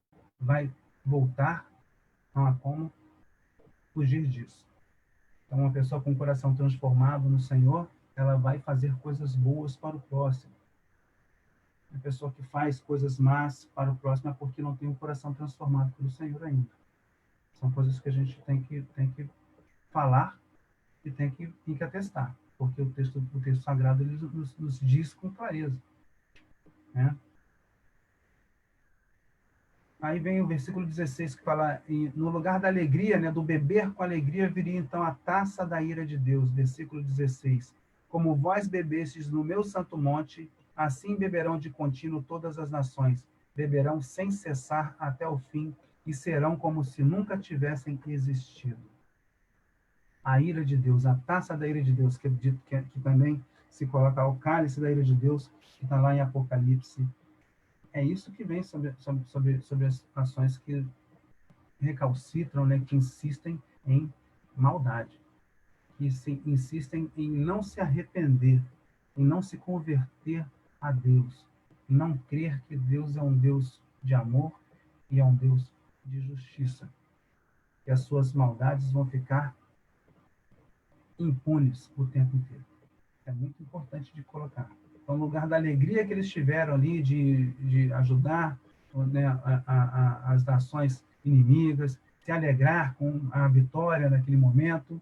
[SPEAKER 1] vai voltar, não há como fugir disso. Então, uma pessoa com o coração transformado no Senhor, ela vai fazer coisas boas para o próximo. A pessoa que faz coisas más para o próximo é porque não tem o coração transformado pelo Senhor ainda. São coisas que a gente tem que falar e tem que atestar, porque o texto sagrado ele nos diz com clareza, né? Aí vem o versículo 16 que fala: no lugar da alegria, né, do beber com alegria, viria então a taça da ira de Deus. Versículo 16: como vós bebestes no meu santo monte, assim beberão de contínuo todas as nações, beberão sem cessar até o fim, e serão como se nunca tivessem existido. A ira de Deus, a taça da ira de Deus, que é dito que também se coloca o cálice da ira de Deus, que está lá em Apocalipse. É isso que vem sobre as nações que recalcitram, né, que insistem em maldade, que insistem em não se arrepender, em não se converter a Deus, em não crer que Deus é um Deus de amor e é um Deus de justiça. Que as suas maldades vão ficar impunes o tempo inteiro. É muito importante de colocar. Então, no lugar da alegria que eles tiveram ali de ajudar, né, as nações inimigas, se alegrar com a vitória naquele momento,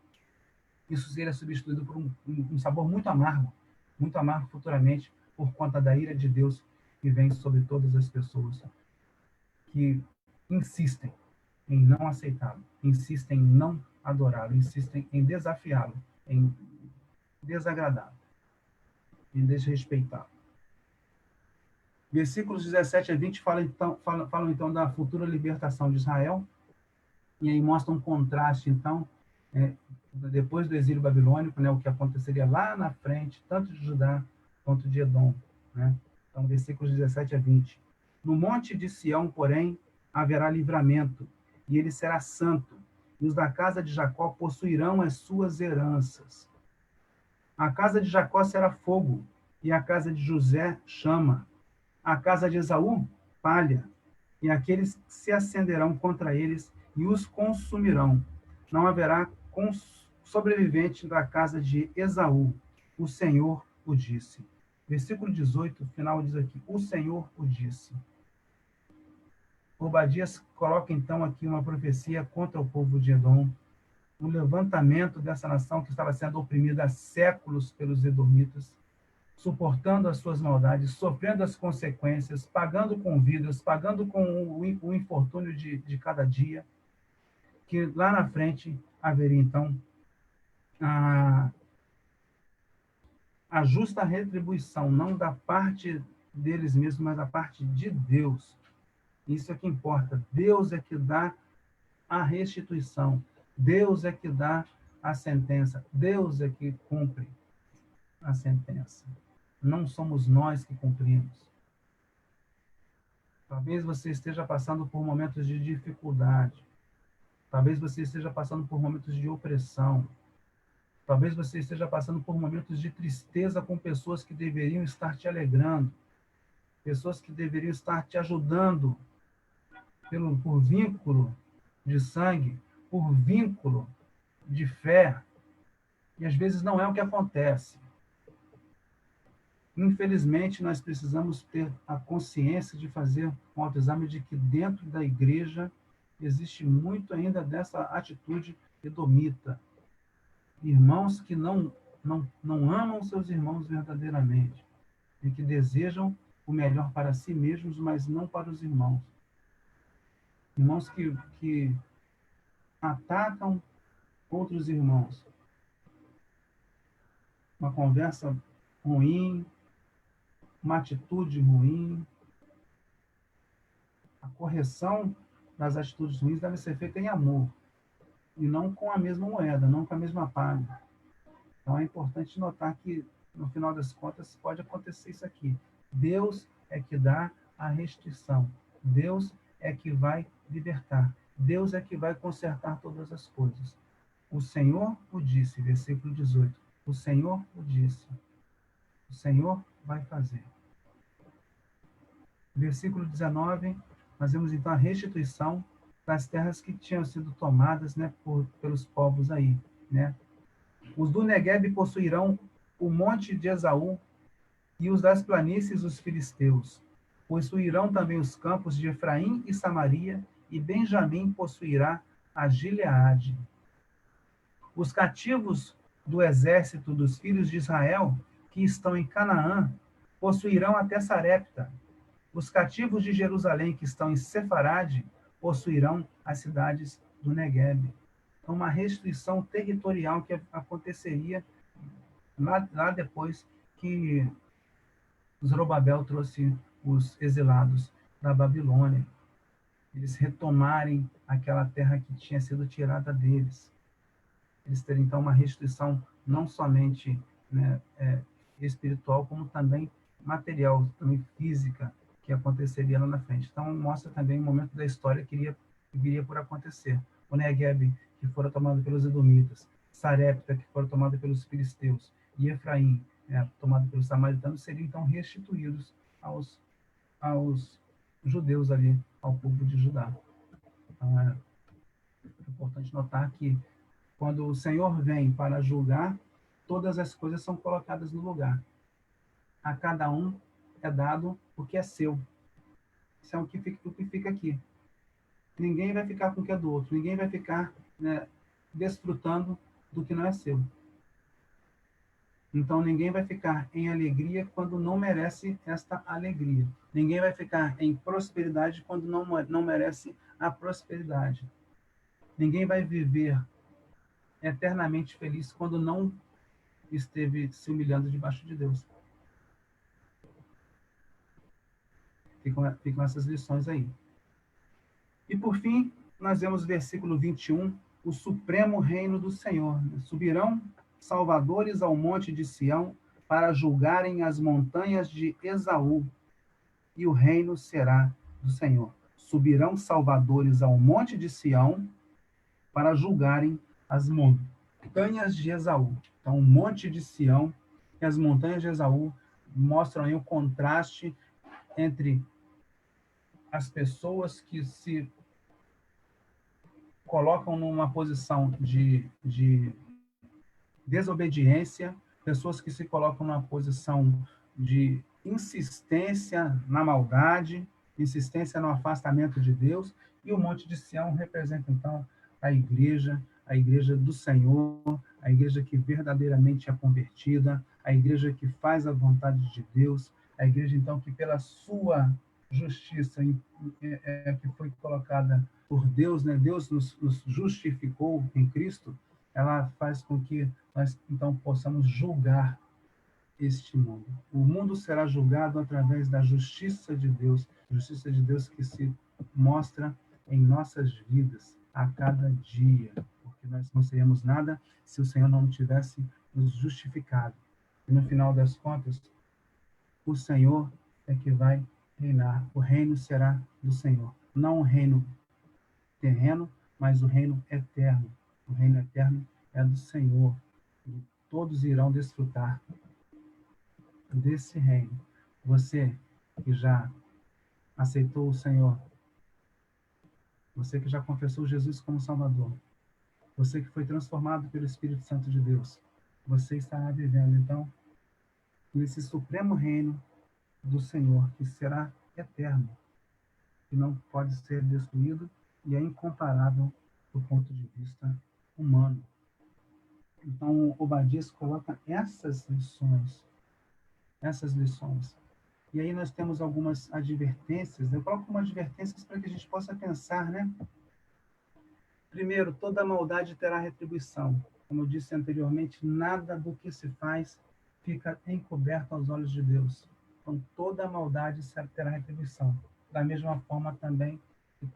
[SPEAKER 1] isso seria substituído por um sabor muito amargo futuramente, por conta da ira de Deus que vem sobre todas as pessoas que insistem em não aceitá-lo, insistem em não adorá-lo, insistem em desafiá-lo, em desagradá-lo, em desrespeitá-lo. Versículos 17 a 20 falam então da futura libertação de Israel, e aí mostra um contraste, então, depois do exílio babilônico, né, o que aconteceria lá na frente, tanto de Judá quanto de Edom, né? Então, versículos 17 a 20. No monte de Sião, porém, haverá livramento, e ele será santo, e os da casa de Jacó possuirão as suas heranças. A casa de Jacó será fogo, e a casa de José chama. A casa de Esaú, palha, e aqueles se acenderão contra eles e os consumirão. Não haverá sobrevivente da casa de Esaú. O Senhor o disse. Versículo 18, o final diz aqui: o Senhor o disse. Obadias coloca então aqui uma profecia contra o povo de Edom, o levantamento dessa nação que estava sendo oprimida há séculos pelos edomitas, suportando as suas maldades, sofrendo as consequências, pagando com vidas, pagando com o infortúnio de cada dia, que lá na frente haveria, então, a, a justa retribuição, não da parte deles mesmos, mas da parte de Deus. Isso é que importa. Deus é que dá a restituição. Deus é que dá a sentença. Deus é que cumpre a sentença. Não somos nós que cumprimos. Talvez você esteja passando por momentos de dificuldade. Talvez você esteja passando por momentos de opressão. Talvez você esteja passando por momentos de tristeza com pessoas que deveriam estar te alegrando. Pessoas que deveriam estar te ajudando por vínculo de sangue, por vínculo de fé. E às vezes não é o que acontece. Infelizmente, nós precisamos ter a consciência de fazer um autoexame de que dentro da igreja existe muito ainda dessa atitude edomita. Irmãos que não amam seus irmãos verdadeiramente e que desejam o melhor para si mesmos, mas não para os irmãos. Irmãos que atacam outros irmãos. Uma conversa ruim, uma atitude ruim. A correção das atitudes ruins deve ser feita em amor, e não com a mesma moeda, não com a mesma palha. Então é importante notar que, no final das contas, pode acontecer isso aqui. Deus é que dá a restituição. Deus é que vai libertar. Deus é que vai consertar todas as coisas. O Senhor o disse, versículo 18. O Senhor o disse. O Senhor vai fazer. Versículo 19, nós vemos então a restituição das terras que tinham sido tomadas, né, pelos povos aí, né? Os do Negueb possuirão o monte de Esaú e os das planícies os filisteus. Possuirão também os campos de Efraim e Samaria, e Benjamim possuirá a Gileade. Os cativos do exército dos filhos de Israel, que estão em Canaã, possuirão até Sarepta. Os cativos de Jerusalém, que estão em Sefarade, possuirão as cidades do Negueb. Então, uma restrição territorial que aconteceria lá depois que Zorobabel trouxe os exilados da Babilônia. Eles retomarem aquela terra que tinha sido tirada deles. Eles terem, então, uma restrição não somente, né, espiritual, como também material, também física, que aconteceria lá na frente. Então, mostra também o momento da história que viria por acontecer. O Negueb, que fora tomado pelos edomitas, Sarepta, que fora tomado pelos filisteus, e Efraim, tomado pelos samaritanos, seriam então restituídos aos judeus ali, ao povo de Judá. Então, é importante notar que quando o Senhor vem para julgar, todas as coisas são colocadas no lugar. A cada um é dado o que é seu. Isso é o que fica aqui. Ninguém vai ficar com o que é do outro. Ninguém vai ficar, né, desfrutando do que não é seu. Então, ninguém vai ficar em alegria quando não merece esta alegria. Ninguém vai ficar em prosperidade quando não merece a prosperidade. Ninguém vai viver eternamente feliz quando não esteve se humilhando debaixo de Deus. Ficam essas lições aí. E, por fim, nós vemos o versículo 21, o supremo reino do Senhor. Subirão salvadores ao monte de Sião para julgarem as montanhas de Esaú, e o reino será do Senhor. Subirão salvadores ao monte de Sião para julgarem as montanhas de Esaú. Então, o monte de Sião e as montanhas de Esaú mostram aí o contraste entre as pessoas que se colocam numa posição de desobediência, pessoas que se colocam numa posição de insistência na maldade, insistência no afastamento de Deus, e o Monte de Sião representa, então, a igreja do Senhor, a igreja que verdadeiramente é convertida, a igreja que faz a vontade de Deus, a igreja, então, que pela sua justiça que foi colocada por Deus, né? Deus nos justificou em Cristo, ela faz com que nós, então, possamos julgar este mundo. O mundo será julgado através da justiça de Deus que se mostra em nossas vidas a cada dia, porque nós não seríamos nada se o Senhor não tivesse nos justificado. E no final das contas, o Senhor é que vai reinar. O reino será do Senhor. Não o reino terreno, mas o reino eterno. O reino eterno é do Senhor. E todos irão desfrutar desse reino. Você que já aceitou o Senhor, você que já confessou Jesus como Salvador, você que foi transformado pelo Espírito Santo de Deus, você estará vivendo, então, nesse supremo reino do Senhor, que será eterno, que não pode ser destruído e é incomparável do ponto de vista humano. Então, o Obadias coloca essas lições. E aí nós temos algumas advertências. Eu coloco umas advertências para que a gente possa pensar, né? Primeiro, toda maldade terá retribuição. Como eu disse anteriormente, nada do que se faz fica encoberto aos olhos de Deus. Então, toda maldade terá retribuição. Da mesma forma também,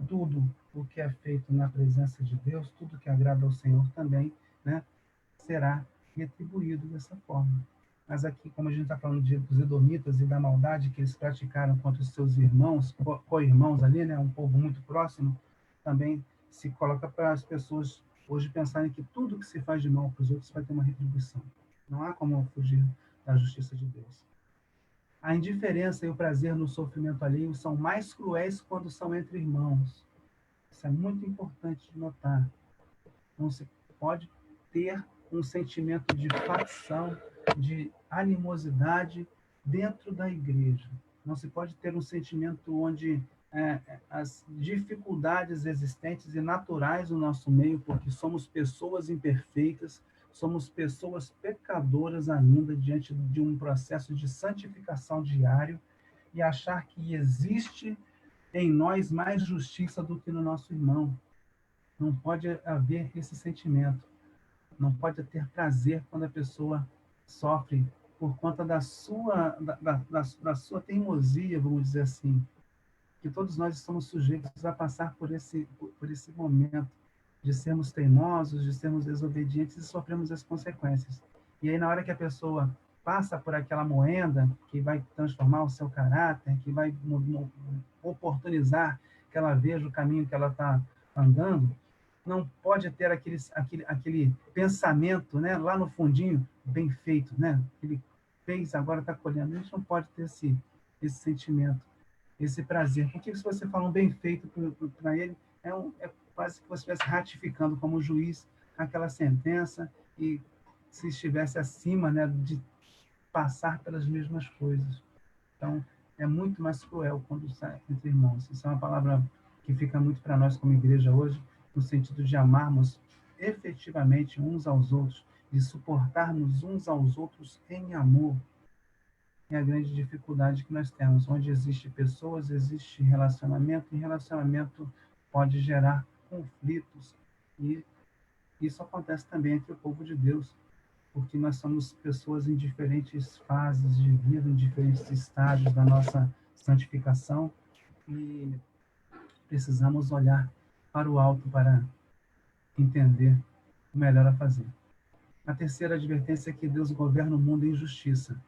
[SPEAKER 1] tudo o que é feito na presença de Deus, tudo que agrada ao Senhor também, né, será retribuído dessa forma. Mas aqui, como a gente está falando dos edomitas e da maldade que eles praticaram contra os seus irmãos, co-irmãos ali, né, um povo muito próximo, também se coloca para as pessoas hoje pensarem que tudo que se faz de mal para os outros vai ter uma retribuição. Não há como fugir da justiça de Deus. A indiferença e o prazer no sofrimento alheio são mais cruéis quando são entre irmãos. Isso é muito importante de notar. Não se pode ter um sentimento de facção, de animosidade dentro da igreja. Não se pode ter um sentimento onde as dificuldades existentes e naturais no nosso meio, porque somos pessoas imperfeitas, somos pessoas pecadoras ainda diante de um processo de santificação diário, e achar que existe em nós mais justiça do que no nosso irmão. Não pode haver esse sentimento. Não pode ter prazer quando a pessoa sofre por conta da sua teimosia, vamos dizer assim. Que todos nós estamos sujeitos a passar por esse momento de sermos teimosos, de sermos desobedientes e sofremos as consequências. E aí, na hora que a pessoa passa por aquela moenda que vai transformar o seu caráter, que vai oportunizar que ela veja o caminho que ela está andando, não pode ter aquele pensamento, né, lá no fundinho, bem feito, né? Ele fez, agora está colhendo. A gente não pode ter esse sentimento, esse prazer. Porque se você fala um bem feito para ele, é quase que você estivesse ratificando como juiz aquela sentença e se estivesse acima, né, de passar pelas mesmas coisas. Então, é muito mais cruel quando sai entre irmãos. Isso é uma palavra que fica muito para nós como igreja hoje, no sentido de amarmos efetivamente uns aos outros, de suportarmos uns aos outros em amor. É a grande dificuldade que nós temos. Onde existe pessoas, existe relacionamento, e relacionamento pode gerar conflitos. E isso acontece também entre o povo de Deus, porque nós somos pessoas em diferentes fases de vida, em diferentes estágios da nossa santificação, e precisamos olhar para o alto para entender o melhor a fazer. A terceira advertência é que Deus governa o mundo em justiça.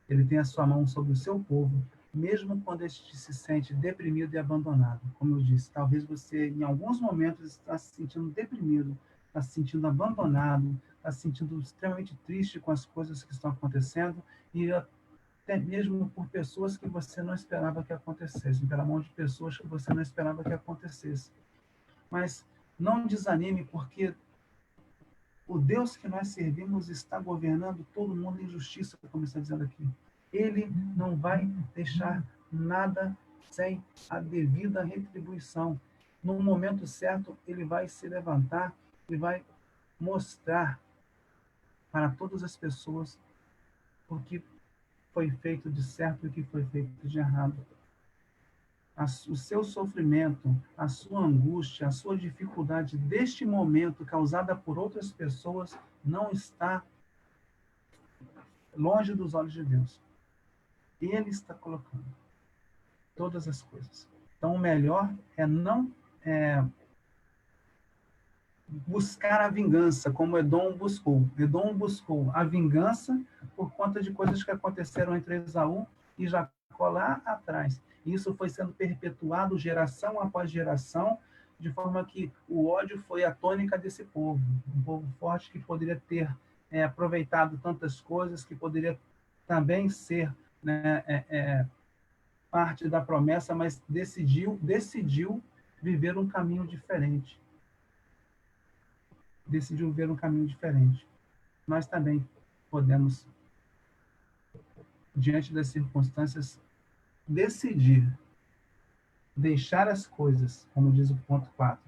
[SPEAKER 1] Ele tem a sua mão sobre o seu povo, mesmo quando este se sente deprimido e abandonado. Como eu disse, talvez você, em alguns momentos, está se sentindo deprimido, está se sentindo abandonado, está se sentindo extremamente triste com as coisas que estão acontecendo, e até mesmo por pessoas que você não esperava que acontecessem, pela mão de pessoas que você não esperava que acontecesse. Mas não desanime, porque o Deus que nós servimos está governando todo mundo em justiça, como está dizendo aqui. Ele não vai deixar nada sem a devida retribuição. No momento certo, ele vai se levantar e vai mostrar para todas as pessoas o que foi feito de certo e o que foi feito de errado. O seu sofrimento, a sua angústia, a sua dificuldade deste momento causada por outras pessoas não está longe dos olhos de Deus. Ele está colocando todas as coisas. Então, o melhor é não buscar a vingança, como Edom buscou. Edom buscou a vingança por conta de coisas que aconteceram entre Esaú e Jacó lá atrás. E isso foi sendo perpetuado geração após geração, de forma que o ódio foi a tônica desse povo. Um povo forte que poderia ter aproveitado tantas coisas, que poderia também ser, né, parte da promessa, mas decidiu viver um caminho diferente. Decidiu viver um caminho diferente. Nós também podemos, diante das circunstâncias, decidir deixar as coisas, como diz o ponto 4,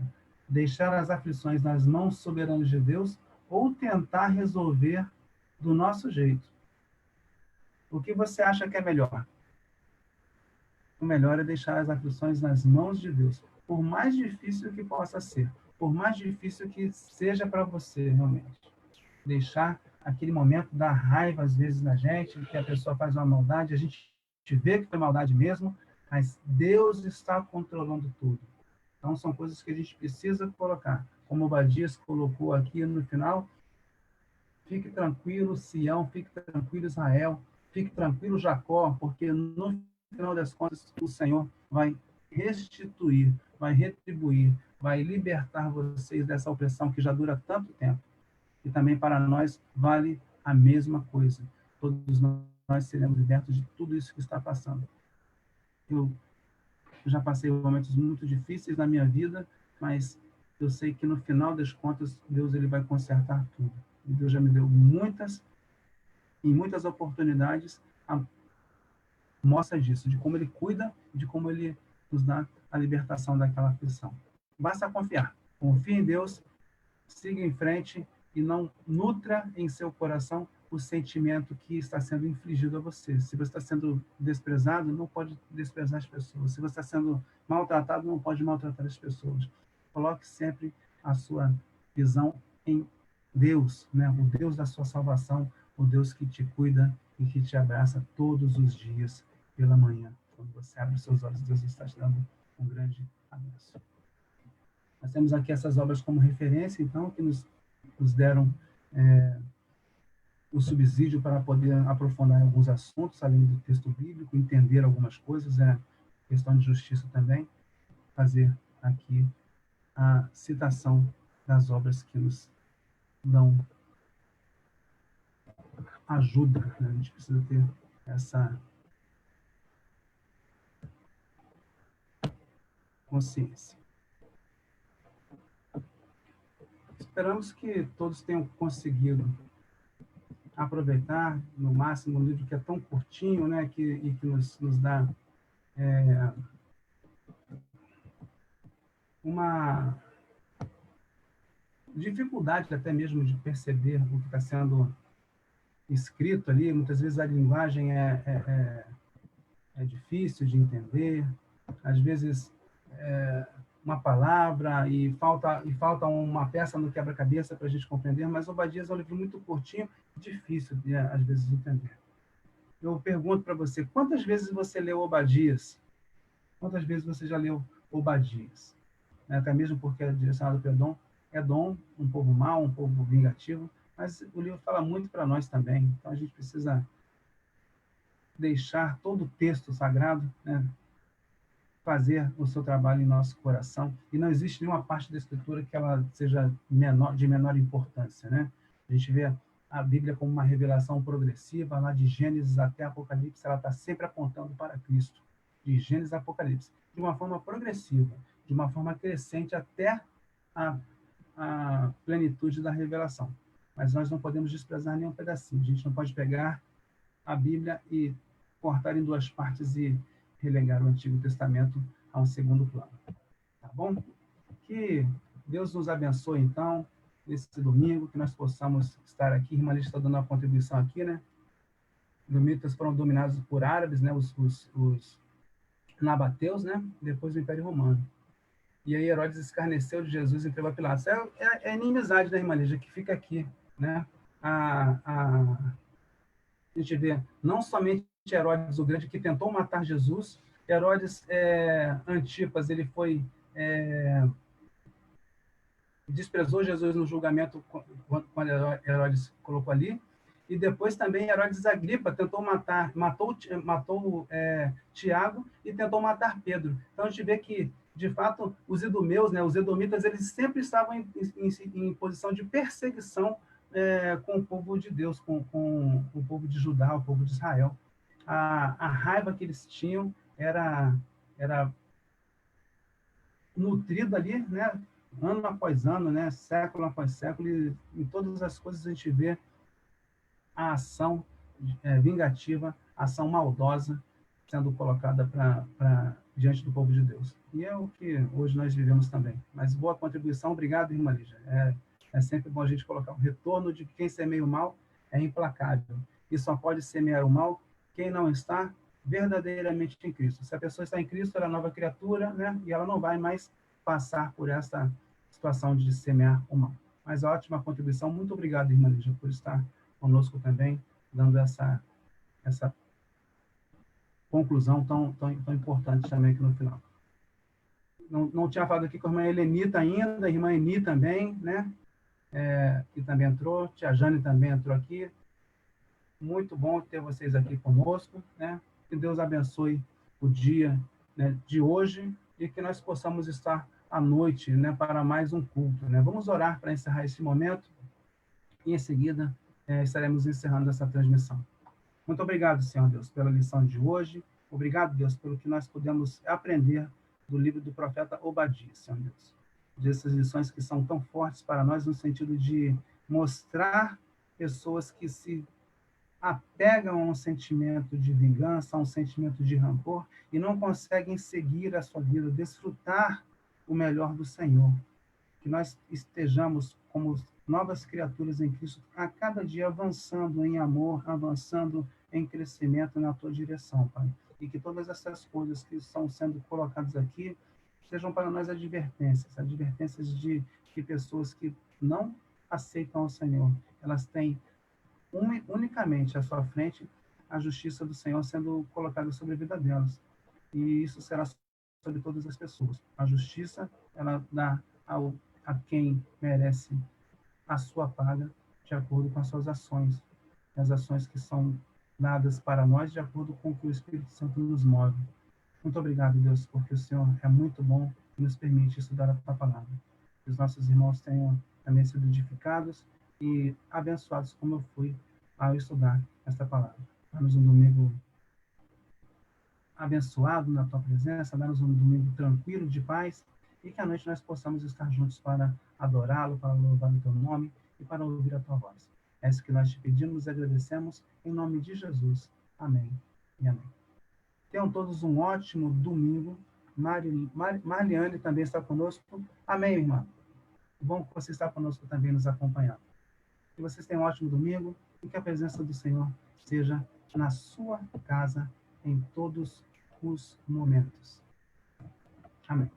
[SPEAKER 1] deixar as aflições nas mãos soberanas de Deus ou tentar resolver do nosso jeito. O que você acha que é melhor? O melhor é deixar as aflições nas mãos de Deus, por mais difícil que possa ser, por mais difícil que seja para você, realmente. Deixar aquele momento da raiva, às vezes, na gente, que a pessoa faz uma maldade, a gente vê que foi maldade mesmo, mas Deus está controlando tudo. Então, são coisas que a gente precisa colocar. Como o Obadias colocou aqui no final, fique tranquilo, Sião, fique tranquilo, Israel, fique tranquilo, Jacó, porque no final das contas, o Senhor vai restituir, vai retribuir, vai libertar vocês dessa opressão que já dura tanto tempo. E também para nós vale a mesma coisa. Todos nós seremos libertos de tudo isso que está passando. Eu já passei momentos muito difíceis na minha vida, mas eu sei que no final das contas, Deus ele vai consertar tudo. E Deus já me deu muitas oportunidades a mostra disso, de como ele cuida, de como ele nos dá a libertação daquela aflição. Basta confiar. Confie em Deus, siga em frente e não nutra em seu coração o sentimento que está sendo infligido a você. Se você está sendo desprezado, não pode desprezar as pessoas. Se você está sendo maltratado, não pode maltratar as pessoas. Coloque sempre a sua visão em Deus, né? O Deus da sua salvação, o Deus que te cuida e que te abraça todos os dias pela manhã. Quando você abre os seus olhos, Deus está te dando um grande abraço. Nós temos aqui essas obras como referência, então, que nos deram o subsídio para poder aprofundar em alguns assuntos, além do texto bíblico, entender algumas coisas, questão de justiça também, fazer aqui a citação das obras que nos dão ajuda, né? A gente precisa ter essa consciência. Esperamos que todos tenham conseguido aproveitar no máximo um livro que é tão curtinho, né, e que nos dá uma dificuldade até mesmo de perceber o que está sendo escrito ali. Muitas vezes a linguagem é difícil de entender, às vezes uma palavra e falta uma peça no quebra-cabeça para a gente compreender, mas Obadias é um livro muito curtinho, difícil de, às vezes, entender. Eu pergunto para você, quantas vezes você leu Obadias? Quantas vezes você já leu Obadias? Até mesmo porque é direcionado para Edom. Edom, um povo mau, um povo vingativo, mas o livro fala muito para nós também. Então a gente precisa deixar todo o texto sagrado, né, fazer o seu trabalho em nosso coração. E não existe nenhuma parte da Escritura que ela seja de menor importância, né? A gente vê a Bíblia como uma revelação progressiva, lá de Gênesis até Apocalipse, ela está sempre apontando para Cristo. De Gênesis a Apocalipse. De uma forma progressiva, de uma forma crescente até a plenitude da revelação. Mas nós não podemos desprezar nenhum pedacinho. A gente não pode pegar a Bíblia e cortar em duas partes e relegar o Antigo Testamento a um segundo plano. Tá bom? Que Deus nos abençoe, então, nesse domingo, que nós possamos estar aqui. A irmã Lídia está dando uma contribuição aqui, né? Edomitas foram dominados por árabes, né? Os nabateus, né? Depois do Império Romano. E aí Herodes escarneceu de Jesus e entregou a Pilatos. É a inimizade da irmã Lígia que fica aqui, né? A gente vê não somente Herodes o Grande, que tentou matar Jesus, Herodes Antipas, ele foi desprezou Jesus no julgamento quando Herodes colocou ali, e depois também Herodes Agripa tentou matou Tiago e tentou matar Pedro. Então a gente vê que, de fato, os idumeus, né, os edomitas, eles sempre estavam em posição de perseguição com o povo de Deus, com o povo de Judá, o povo de Israel. A raiva que eles tinham era nutrida ali, né, ano após ano, né, século após século, e em todas as coisas a gente vê a ação vingativa, a ação maldosa sendo colocada diante do povo de Deus. E é o que hoje nós vivemos também. Mas boa contribuição, obrigado, irmã Lígia. É sempre bom a gente colocar o retorno de que quem semeia o mal é implacável. E só pode semear o mal quem não está verdadeiramente em Cristo. Se a pessoa está em Cristo, ela é nova criatura, né? E ela não vai mais passar por essa situação de semear o mal. Mas ótima contribuição. Muito obrigado, irmã Lígia, por estar conosco também, dando essa conclusão tão importante também aqui no final. Não tinha falado aqui com a irmã Helenita ainda, a irmã Eni também, né? Que também entrou, tia Jane também entrou aqui. Muito bom ter vocês aqui conosco, né? Que Deus abençoe o dia, né, de hoje e que nós possamos estar à noite, né, para mais um culto, né? Vamos orar para encerrar esse momento e em seguida estaremos encerrando essa transmissão. Muito obrigado, Senhor Deus, pela lição de hoje. Obrigado, Deus, pelo que nós podemos aprender do livro do profeta Obadias, Senhor Deus. Dessas lições que são tão fortes para nós no sentido de mostrar pessoas que se apegam a um sentimento de vingança, a um sentimento de rancor e não conseguem seguir a sua vida, desfrutar o melhor do Senhor. Que nós estejamos como novas criaturas em Cristo, a cada dia avançando em amor, avançando em crescimento na tua direção, Pai. E que todas essas coisas que estão sendo colocadas aqui sejam para nós advertências de que pessoas que não aceitam o Senhor, elas têm unicamente à sua frente a justiça do Senhor sendo colocada sobre a vida delas. E isso será sobre todas as pessoas. A justiça, ela dá a quem merece a sua paga de acordo com as suas ações. As ações que são dadas para nós de acordo com o que o Espírito Santo nos move. Muito obrigado, Deus, porque o Senhor é muito bom e nos permite estudar a tua palavra. Que os nossos irmãos tenham também sido edificados e abençoados como eu fui ao estudar esta palavra. Dá-nos um domingo abençoado na tua presença, dá-nos um domingo tranquilo, de paz, e que à noite nós possamos estar juntos para adorá-lo, para louvar o teu nome e para ouvir a tua voz. É isso que nós te pedimos e agradecemos em nome de Jesus. Amém e amém. Tenham todos um ótimo domingo. Mariane também está conosco. Amém, irmã. Bom que você está conosco também nos acompanhando. Que vocês tenham um ótimo domingo e que a presença do Senhor seja na sua casa em todos os momentos. Amém.